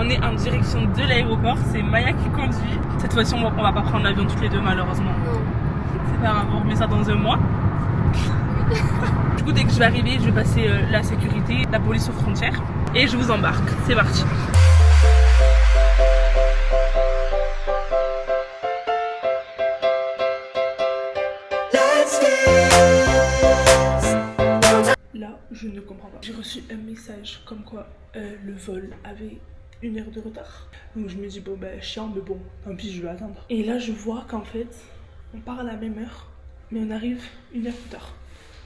On est en direction de l'aéroport, c'est Maya qui conduit. Cette fois-ci, on va pas prendre l'avion toutes les deux, malheureusement. Non. C'est pas grave, on remet ça dans un mois. Du coup, dès que je vais arriver, je vais passer la sécurité, la police aux frontières. Et je vous embarque. C'est parti. Là, je ne comprends pas. J'ai reçu un message comme quoi le vol avait 1 heure de retard. Donc je me dis bon ben chiant mais bon, tant pis je vais attendre. Et là je vois qu'en fait on part à la même heure mais on arrive 1 heure plus tard.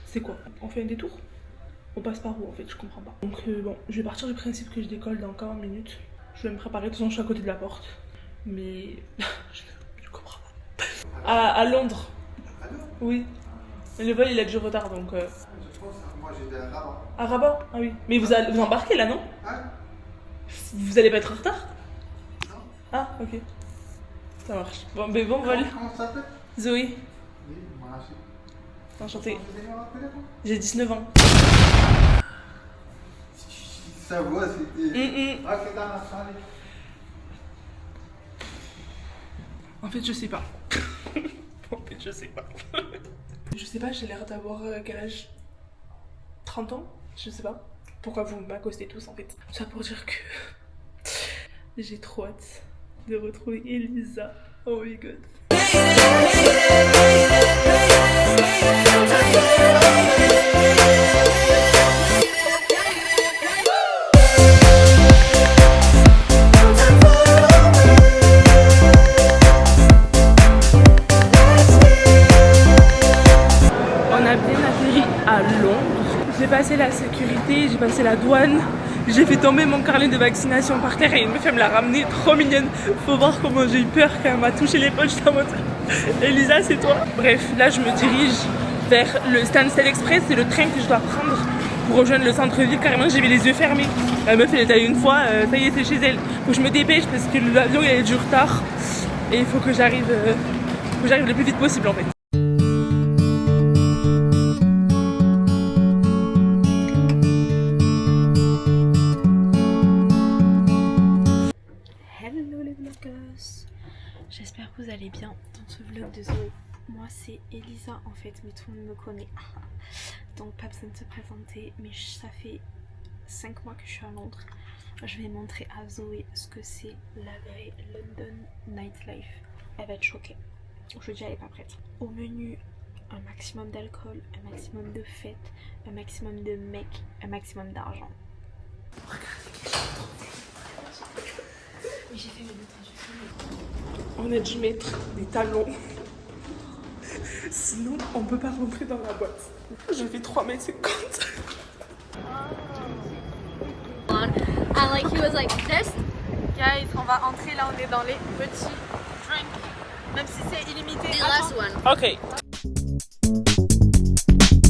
C'est quoi? On fait un détour? On passe par où en fait? Je comprends pas. Donc bon, je vais partir du principe que je décolle dans 40 minutes. Je vais me préparer, de toute façon je suis à côté de la porte. Mais je comprends pas. À Londres. Oui. Le vol il a du retard donc... Moi j'étais à Rabat. À Rabat? Ah oui. Mais vous embarquez là non? Hein? Vous allez pas être en retard? Non. Ah ok. Ça marche. Bon mais bon vol. Comment ça s'appelle? Zoé. Oui, moi aussi. Enchantée. Vous avez un téléphone? J'ai 19 ans. Ça va, c'était... Ah, c'est dans la salle. En fait je sais pas. En fait je sais pas. Je sais pas, j'ai l'air d'avoir quel âge? 30 ans? Je sais pas. Pourquoi vous m'accostez tous en fait? Tout ça pour dire que j'ai trop hâte de retrouver Elisa. Oh my god. On a bien atterri à Londres. J'ai passé la sécurité, j'ai passé la douane. J'ai fait tomber mon carnet de vaccination par terre et une meuf elle me l'a ramené, trop mignonne. Faut voir comment j'ai eu peur quand elle m'a touché l'épaule, j'étais en mode Elisa c'est toi. Bref, là je me dirige vers le Stansted Express, c'est le train que je dois prendre pour rejoindre le centre-ville. Carrément j'avais les yeux fermés. La meuf elle est allée une fois, ça y est c'est chez elle. Faut que je me dépêche parce que l'avion il a du retard et il faut que j'arrive le plus vite possible en fait. J'espère que vous allez bien dans ce vlog de Zoé. Moi c'est Elisa en fait, mais tout le monde me connaît. Donc pas besoin de se présenter, mais ça fait 5 mois que je suis à Londres. Je vais montrer à Zoé ce que c'est la vraie London nightlife. Elle va être choquée. Aujourd'hui elle est pas prête. Au menu, un maximum d'alcool, un maximum de fêtes, un maximum de mecs, un maximum d'argent. Mais j'ai fait mes notes. On a dû mettre des talons. Sinon, on peut pas rentrer dans la boîte. J'ai fait 3,50 m. And like he was like this. Guys, on va entrer là, on est dans les petits drinks. Même si c'est illimité. The last one. Ok.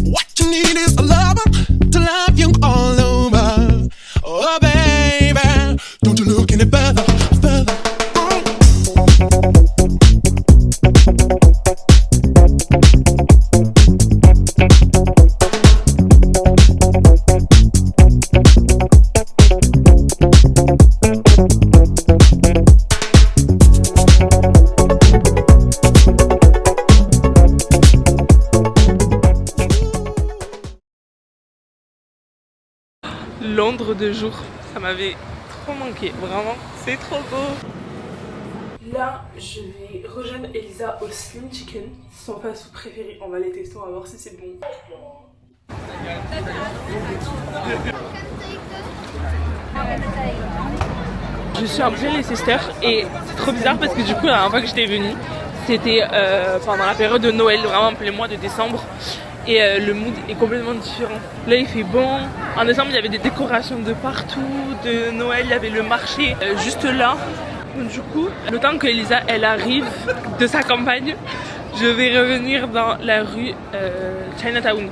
What you need is a lover to love you all over. Oh baby, don't you look any further, further. Londres de jour, ça m'avait trop manqué, vraiment, c'est trop beau. Là, je vais rejoindre Elisa au Slim Chicken, son fast-food préféré. On va les tester, on va voir si c'est bon. Je suis en plein Leicester et c'est trop bizarre parce que du coup la dernière fois que j'étais venue, c'était pendant la période de Noël, vraiment en plein mois de décembre. Et le mood est complètement différent. Là il fait bon. En décembre il y avait des décorations de partout. De Noël il y avait le marché juste là. Donc, du coup, le temps que Elisa elle arrive de sa campagne, je vais revenir dans la rue Chinatown,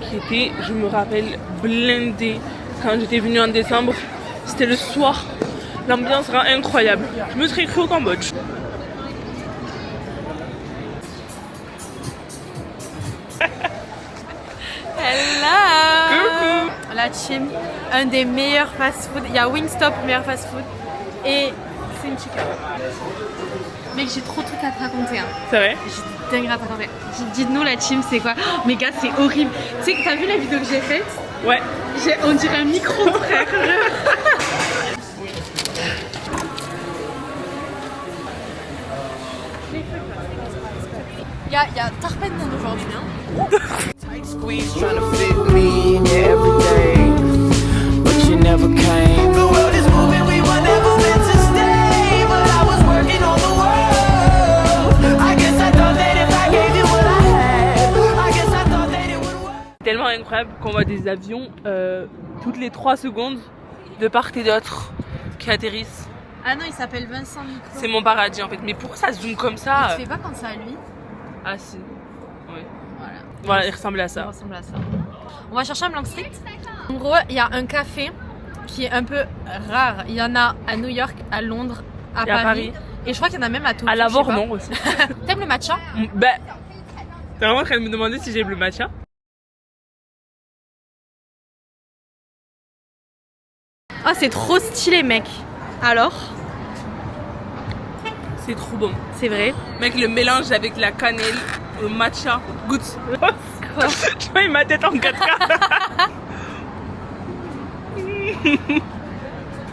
qui était, je me rappelle, blindée quand j'étais venue en décembre. C'était le soir. L'ambiance sera incroyable. Je me serais cru au Cambodge. Hello. Coucou. La team. un des meilleurs fast-food. Il y a Wingstop, meilleur fast-food. Et c'est une chicken. Mec, j'ai trop de trucs à te raconter. Hein. C'est vrai? J'ai dingue à te raconter. Dites-nous la team, c'est quoi? Oh, mais gars, c'est horrible. Tu sais, t'as vu la vidéo que j'ai faite? Ouais. On dirait un micro, frère. Il y a Tarpenton aujourd'hui. Hein. Tight squeeze trying to fit me in every day, but you never came. The world is moving, we were never meant to stay, but I was working on the world. I guess I thought that if I gave you what I had, I guess I thought that it would work. Tellement incroyable qu'on voit des avions toutes les 3 secondes de part et d'autre qui atterrissent. Ah non, il s'appelle Vincent Micro. C'est mon paradis en fait, mais pourquoi ça zoome comme ça? Tu fais pas penser à lui? Ah si. Ouais. Voilà. Voilà, il ressemble à Ça ça. ressemble à ça. On va chercher un Blanc Street. En gros, il y a un café qui est un peu rare. Il y en a à New York, à Londres, à Paris. Et je crois qu'il y en a même à Tokyo. À Lavore, non aussi. T'aimes le matcha? Ben, t'es vraiment en train de me demander si j'aime le matcha? Ah, c'est trop stylé, mec. Alors? C'est trop bon. C'est vrai? Mec, le mélange avec la cannelle, le matcha, goûte. Quoi? Tu vois ma tête en 4K.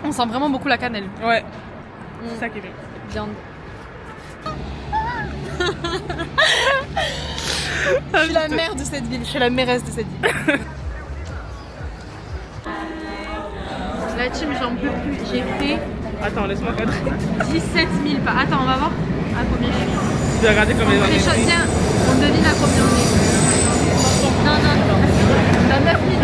On sent vraiment beaucoup la cannelle. Ouais. C'est ça qui est bien. Viande. Je suis la mère de cette ville. Je suis la mairesse de cette ville. La team, j'en peux plus. J'ai fait Attends, laisse-moi cadrer. 17 000 pas. Attends, on va voir à combien je suis. Tu vais regarder combien j'en ai pris. Tiens, on devine à combien on est. Non. Dans 9 000.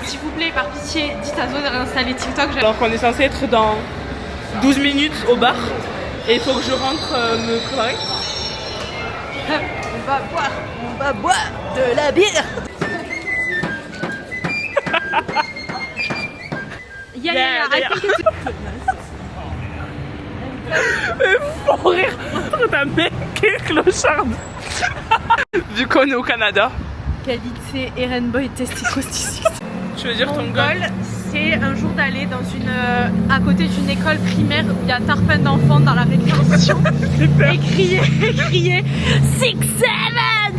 S'il vous plaît, par pitié, dites à Zo de réinstaller TikTok. Alors qu'on est censé être dans 12 minutes au bar. Et il faut que je rentre me préparer. On va boire de la bière. Yeah, I think it's... Faut rire entre ta mec et clocharde. Vu qu'on est au Canada. Qualité Ehrenboy Testicostis. Tu veux dire ton Mon goal? goal, c'est un jour d'aller dans à côté d'une école primaire où il y a tarpin d'enfants dans la récréation. et crier 6-7.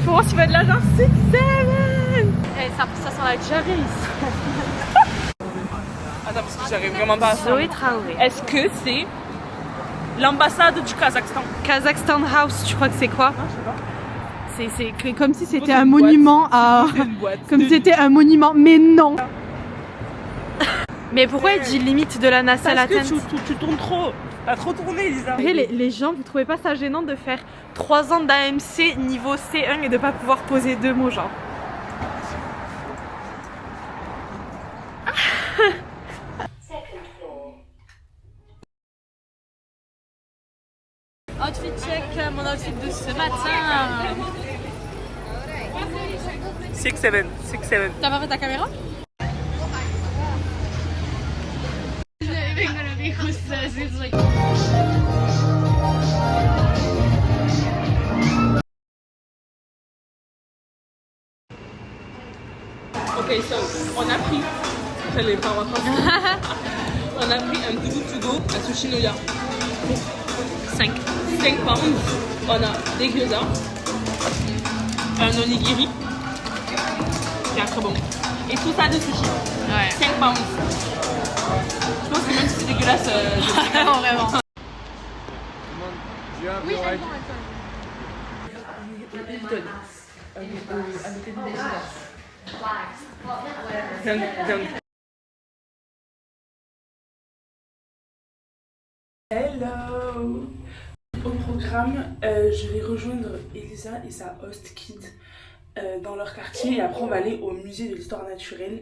Pour voir s'il va de l'argent. 6-7. Ça sent la diarrhée ici. Attends, parce que j'arrive vraiment pas à ça. Zoé Traoré. Est-ce que c'est l'ambassade du Kazakhstan? Kazakhstan House, tu crois que c'est quoi? Non, je sais pas. C'est comme si c'était C'est un une monument à... C'est une boîte. Comme si c'était un monument, mais non. Mais pourquoi il dit limite de la nacelle Parce atteinte? que tu tournes trop. T'as trop tourné, Elisa. Les gens, vous trouvez pas ça gênant de faire 3 ans d'AMC niveau C1 et de pas pouvoir poser 2 mots genre? Outfit check, mon outfit de ce matin. 6-7. T'as pas fait ta caméra? Ok, so, on a pris. J'allais pas en France. On a pris un Too Good To Go à Sushi Noya. 5 pounds. On a des gyoza, un onigiri, qui est très bon. Et tout ça de sushi. Ouais. 5 pounds. Je pense que même si c'est dégueulasse, Vraiment. Oui, Hello. Au programme, je vais rejoindre Elisa et sa host kid dans leur quartier et après on va aller au musée de l'histoire naturelle.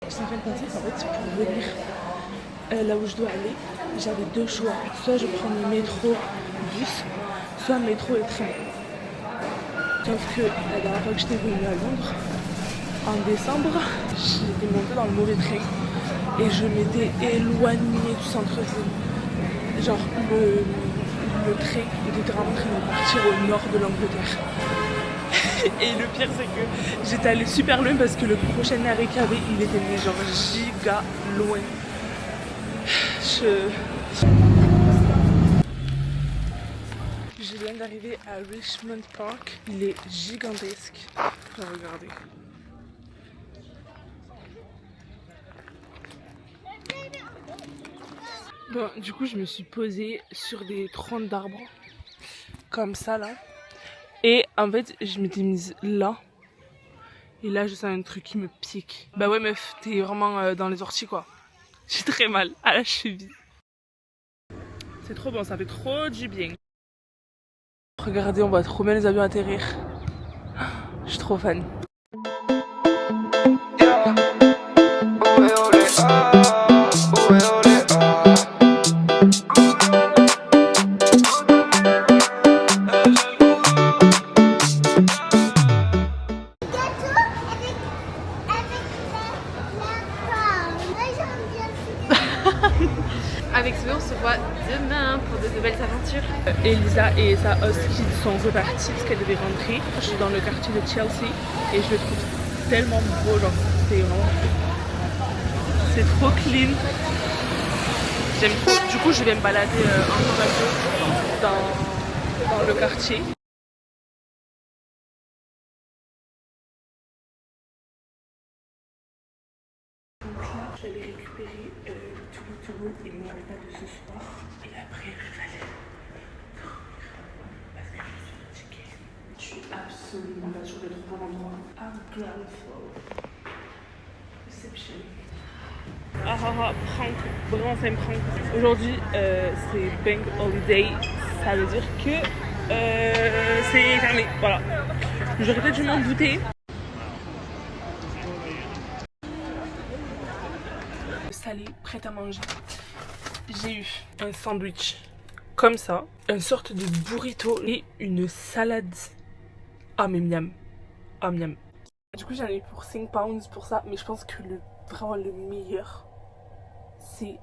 Je t'appelle comme ça, en fait, pour venir là où je dois aller, j'avais 2 choix. Soit je prends le métro, bus, soit métro et train. Sauf que la dernière fois que j'étais venue à Londres, en décembre, j'étais montée dans le mauvais train et je m'étais éloignée du centre-ville. Genre le train était vraiment en train de partir au nord de l'Angleterre. Et le pire c'est que j'étais allée super loin parce que le prochain arrêt qu'il y avait, il était né genre giga loin. Je viens d'arriver à Richmond Park. Il est gigantesque. Regardez. Bon, du coup, je me suis posée sur des troncs d'arbres. Comme ça, là. Et en fait, je m'étais mise là. Et là, je sens un truc qui me pique. Bah ouais, meuf, t'es vraiment dans les orties, quoi. J'ai très mal à la cheville. C'est trop bon, ça fait trop du bien. Regardez, on voit trop bien les avions atterrir. Je suis trop fan. Avec Zoé, on se voit demain pour de nouvelles aventures. Elisa et sa host qui sont reparties parce qu'elle devait rentrer. Je suis dans le quartier de Chelsea et je le trouve tellement beau, genre c'est vraiment... C'est trop clean. J'aime trop. Du coup, je vais me balader encore un peu dans le quartier. Donc là, j'allais récupérer tout le et mon repas de ce soir. Et après, je vais aller dormir parce que je suis fatiguée. Je suis absolument pas sûre d'être au bon endroit. À ground floor. Reception. Prank. Vraiment, c'est un prank. Aujourd'hui, c'est Bank Holiday. Ça veut dire que c'est fermé. Voilà. J'aurais peut-être dû m'en douter. Salé, prêt à manger. J'ai eu un sandwich comme ça, une sorte de burrito et une salade. Ah mais miam. Ah miam. Du coup j'en ai pour 5 pounds pour ça, mais je pense que vraiment le meilleur c'est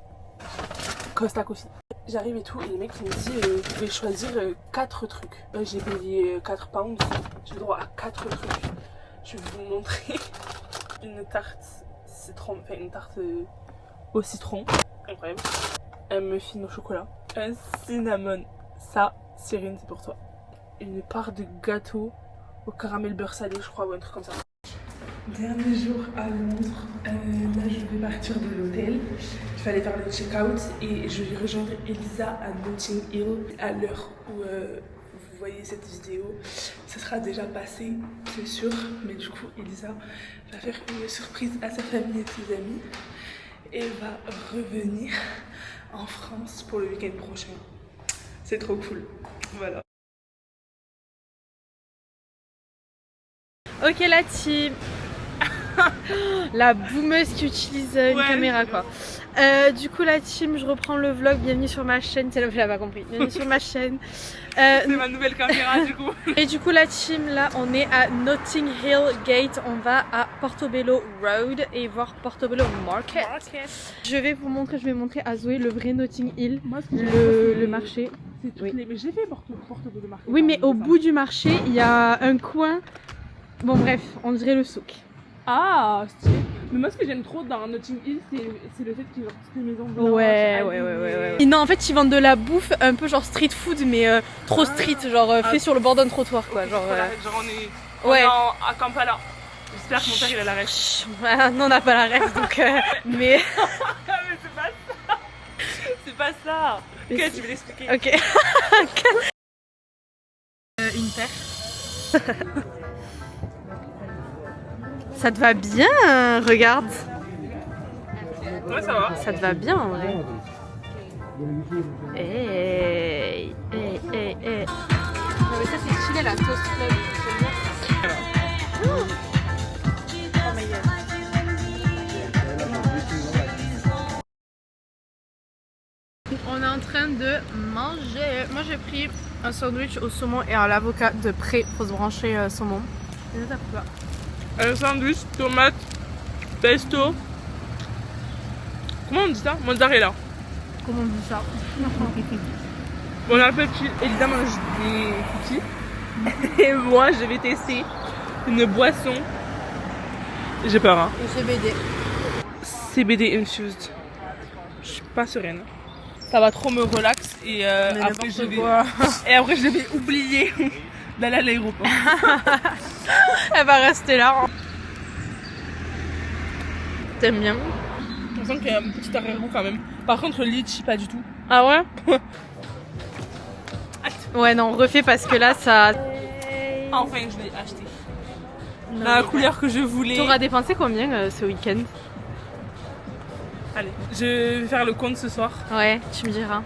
Costa Coffee. J'arrive et tout et le mec il me dit vous pouvez choisir 4 trucs. J'ai payé 4 pounds, j'ai le droit à 4 trucs. Je vais vous montrer une tarte citron, enfin une tarte au citron, incroyable. Un muffin au chocolat, un cinnamon, ça Cyrine c'est pour toi. Une part de gâteau au caramel beurre salé je crois ou un truc comme ça. Dernier jour à Londres, là je vais partir de l'hôtel, il fallait faire le check-out et je vais rejoindre Elisa à Notting Hill. À l'heure où vous voyez cette vidéo, ça sera déjà passé c'est sûr, mais du coup Elisa va faire une surprise à sa famille et ses amis et va revenir en France pour le week-end prochain. C'est trop cool, voilà. Ok la team. La boumeuse qui utilise une caméra quoi. Du coup la team, je reprends le vlog, bienvenue sur ma chaîne, c'est là où je l'avais pas compris, bienvenue sur ma chaîne. C'est ma nouvelle caméra du coup. Et du coup la team, là on est à Notting Hill Gate, on va à Portobello Road et voir Portobello Market. Je vais vous montrer, je vais montrer à Zoé le vrai Notting Hill, Moi, le marché. Oui. Mais j'ai fait Portobello Market. Oui mais au bout du marché, il y a un coin, bon bref, on dirait le souk. Ah, stylé. Mais moi, ce que j'aime trop dans Notting Hill, c'est le fait qu'ils ont toutes les maisons blanches. Ouais. Et non, en fait, ils vendent de la bouffe un peu genre street food, mais trop street, genre fait sur le bord d'un trottoir, quoi. Okay, genre on est à Kampala. J'espère que mon père il a la ref. Non, on n'a pas la ref, donc. Mais. Mais c'est pas ça. C'est pas ça. Ok, tu vais l'expliquer. Ok. Une paire. Ça te va bien, regarde. Ouais, ça va. Ça te va bien en vrai. Hey. Non mais ça c'est stylé la toast club. On est en train de manger. Moi j'ai pris un sandwich au saumon et à l'avocat de près pour se brancher saumon. Et ça t'as pris Un sandwich, tomate, pesto. Comment on dit ça? Mozzarella. Comment on dit ça? Bon appétit. Elisa mange des cookies. Et moi je vais tester une boisson. J'ai peur, hein. Et CBD. CBD infused. Je suis pas sereine. Ça va trop me relax et après je vais oublier d'aller à l'aéroport. Elle va rester là. T'aimes bien? On sent qu'il y a un petit arrière-goût quand même. Par contre, le litchi, pas du tout. Ah ouais? Ouais, non, refais parce que là, ça... Enfin, je l'ai acheté. Dans la couleur que je voulais. T'auras dépensé combien ce week-end? Allez, je vais faire le compte ce soir. Ouais, tu me diras.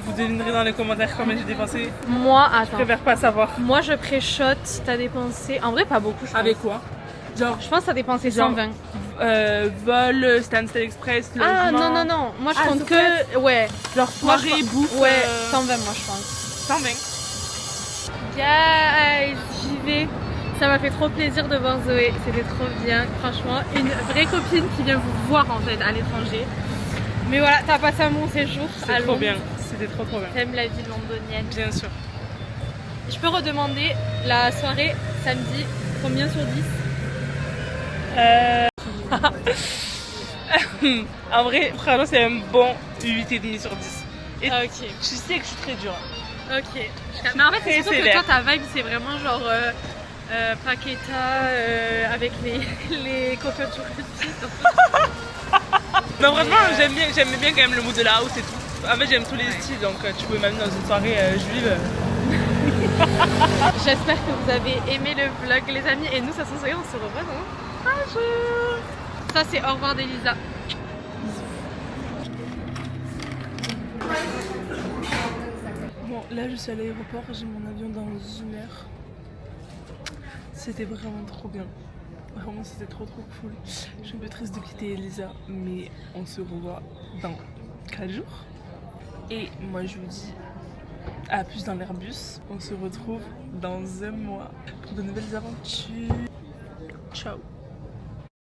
Vous devinerez dans les commentaires combien j'ai dépensé. Moi, Je attends. préfère pas savoir. Moi, je pré-shot, t'as dépensé... En vrai, pas beaucoup, je pense. Avec quoi? Genre, Je pense que t'as dépensé Genre, 120. vol, Stansted Express, Ah logement. non. Moi, je Ah, compte sur que... Ouais. Genre Moi, soirée, je- bouffe. Ouais, 120, moi, je pense. 120. Guys, j'y vais. Ça m'a fait trop plaisir de voir Zoé. C'était trop bien. Franchement, une vraie copine qui vient vous voir, en fait, à l'étranger. Mais voilà, t'as passé un bon séjour à C'est trop Londres. bien. C'était trop bien. T'aimes la vie londonienne. Bien sûr. Je peux redemander la soirée samedi, combien sur 10? En vrai, franchement, c'est un bon 8,5 sur 10. Et Ok, je sais que je suis très dure. ok. Mais en fait, c'est Très surtout que sévère. toi, ta vibe, c'est vraiment genre Paqueta avec les cocottes chocolatiers. Non, franchement, j'aime bien quand même le mood de la house et tout. En fait, j'aime tous les styles, donc tu peux m'amener dans une soirée juive. J'espère que vous avez aimé le vlog, les amis. Et nous, ça se souvient, on se revoit dans un jour. Ça, c'est au revoir d'Elisa. Bon, là, je suis à l'aéroport, j'ai mon avion dans 1 heure. C'était vraiment trop bien. Vraiment, c'était trop cool. Je suis un peu triste de quitter Elisa, mais on se revoit dans 4 jours. Et moi, je vous dis à plus dans l'Airbus. On se retrouve dans 1 mois pour de nouvelles aventures. Ciao.